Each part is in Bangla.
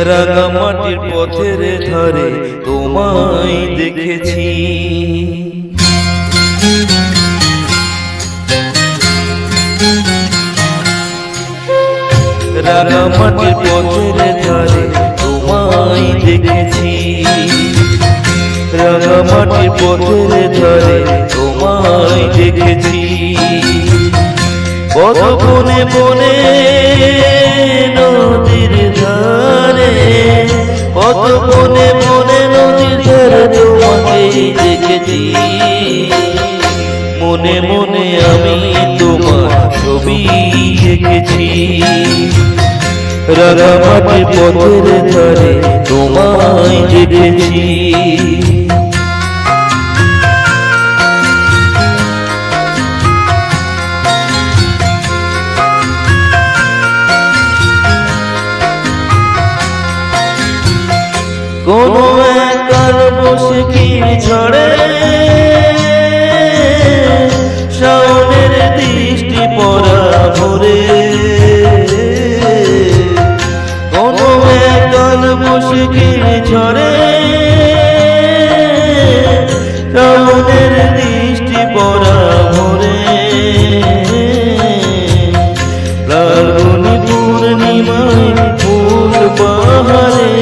রাঙামাটির পথের ধারে তোমায় দেখেছি, রাঙামাটির পথের ধারে তোমায় দেখেছি, রাঙামাটির পথের ধারে তোমায় দেখেছি। কত বনে বনে নদীর ধারে, কত বনে বনে নদীর ধারে তোমাকে দেখেছি। মনে মনে আমি তোমার ছবি এঁকেছি, রাঙামাটির পথের ধারে তোমায় দেখেছি। কোনো একাল বসে কি ঝড়ে শাওনের দৃষ্টি পড়া ভরে, কোনো একাল বসে কি ঝড়ে শাওনের দৃষ্টি পড়া ভরে। ফাল্গুনি পূর্ণিমায় ফুল বাহারে,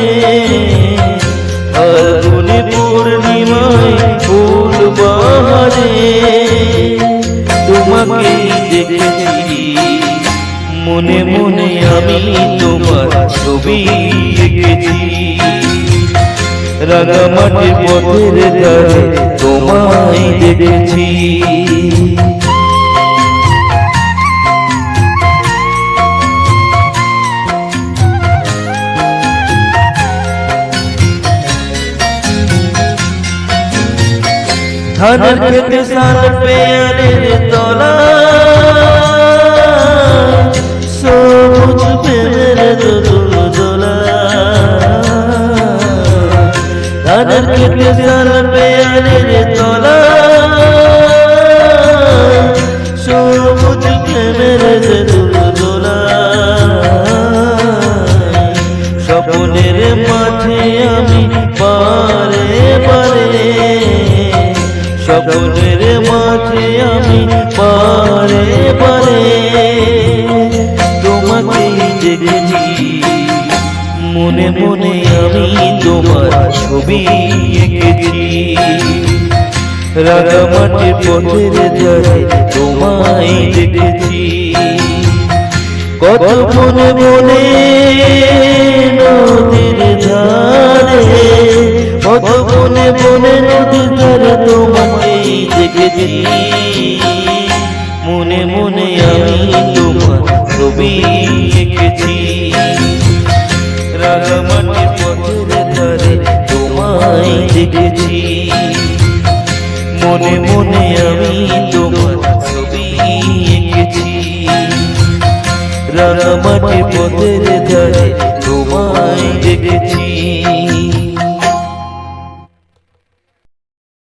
ফাল্গুনি পূর্ণিমায় ফুল বাহারে তোমাকে দেখেছি। মনে মনে আমি তোমার ছবি এঁকেছি, রাঙামাটির পথের ধারে তোমায় দেখেছি। ধানের খেতে সার পেয়ারের তলা, সবুজ প্রেমের দোলা। ধানের খেতে সার পেয়ারের তলা, সবুজ প্রেমের দোলা। স্বপ্নের মাঝে আমি পারে পারে, স্বপ্নের মাঝে আমি পারে পারে তোমাকে দেখেছি। মনে মনে আমি তোমার ছবি এঁকেছি, রাঙামাটির পথের ধারে তোমায় দেখেছি। কত বনে বনে নদীর ধারে, কত বনে বনে নদীর ধারে তোমাকে দেখেছি। মনে মনে আমি তোমার ছবি এঁকেছি, রাঙামাটির পথের ধারে তোমায় দেখেছি। মনে মনে আমি তোমার ছবি এঁকেছি, রাঙামাটির পথের